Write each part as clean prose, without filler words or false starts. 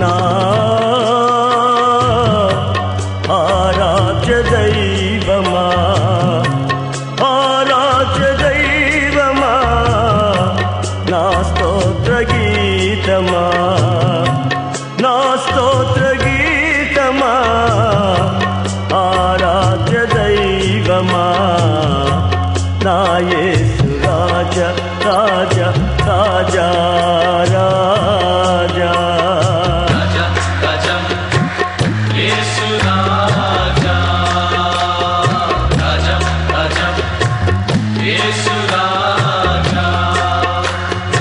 నా ఆరాధ్య దైవమా, ఆరాధ్య దైవమా, నా స్తోత్ర గీతమా, నా స్తోత్ర గీతమా, ఆరాధ్య దైవమా, నా యేసు రాజా రాజా రాజా రాజా రాజా రాజా యేసు రాజా రాజా రాజా యేసు రాజా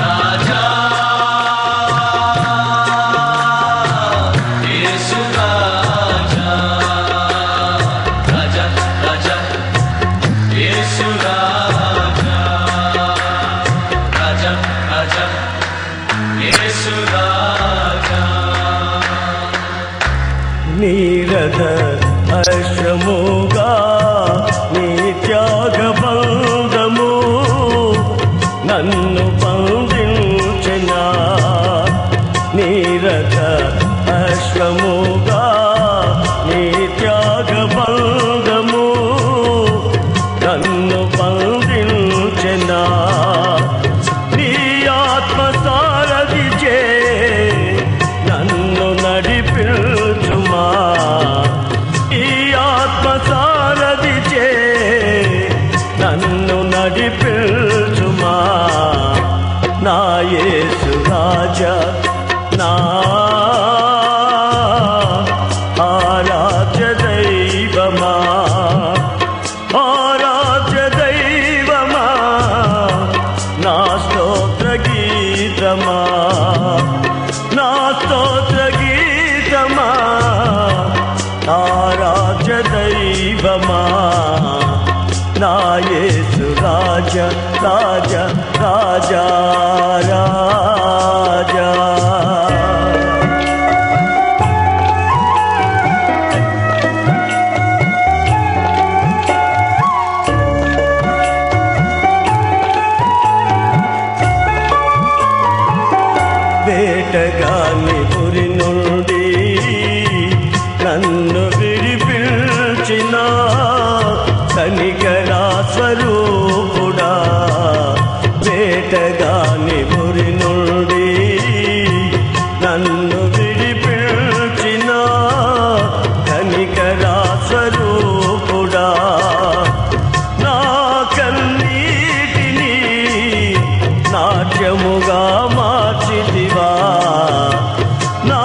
రాజా యేసు రాజా రాజా రాజా యేసు రాజా రాజా రాజా యేసు రాజా నీరద హర్షముగా నీ త్యాగబంధము నన్ను బంధించిన, నీరద హర్షముగా నీ త్యాగబంధము నన్ను బంధించిన, నీ ఆత్మ సారథిచే నన్ను నడిపించుమా, ఈ ఆత్మ సారథిచే నన్ను నడిపించుమా, నా యేసు రాజా నా ఆరాధ్య దైవమా, ఆరాధ్య దైవమా, నా స్తోత్ర గీతమా, నా స్తోత్ర గీతమా, ఆరాధ్య దైవమా, నా యేసు రాజా రాజా రాజా రాజా వేటగాని పురి నుండి నన్ను విడిపించిన కనికరా స్వరూపుడా, వేటగాని పురి నుండి నన్ను విడిపించిన కనికరా స్వరూపుడా, నా కన్నీటిని నాట్యముగా మార్చితివా, నా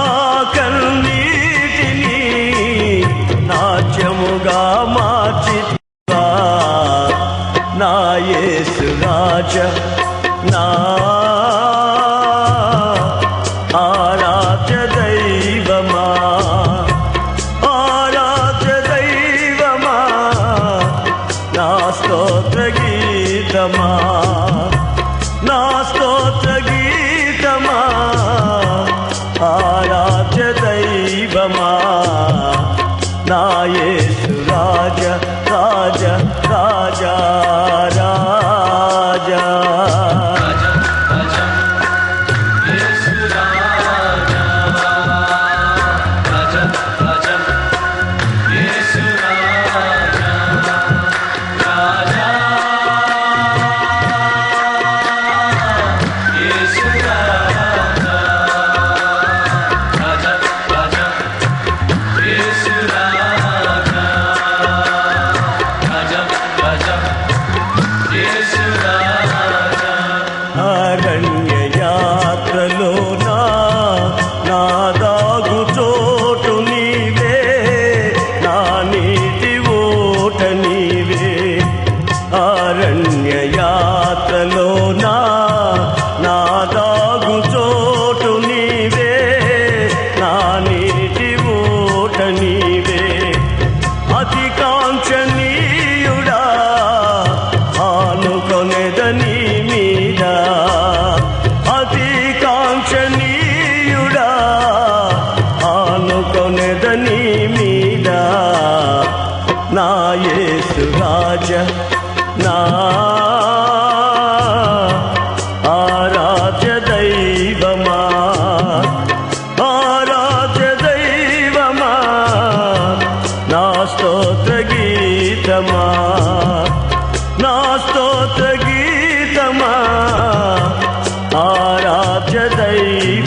కన్నీటిని నాట్యముగా మార్చితివా, నా యేసు రాజా నా ఆరాధ్య దైవమా, ఆరాధ్య దైవమా, నా స్తోత్ర గీతమా, నా స్తోత్ర గీతమా, ఆరాధ్య దైవమా, నా యేసు రాజా రాజా రాజా రాజా రాజా రాజా యేసు రాజా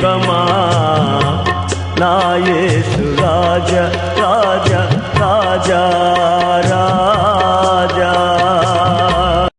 దైవమా నా యేసు రాజా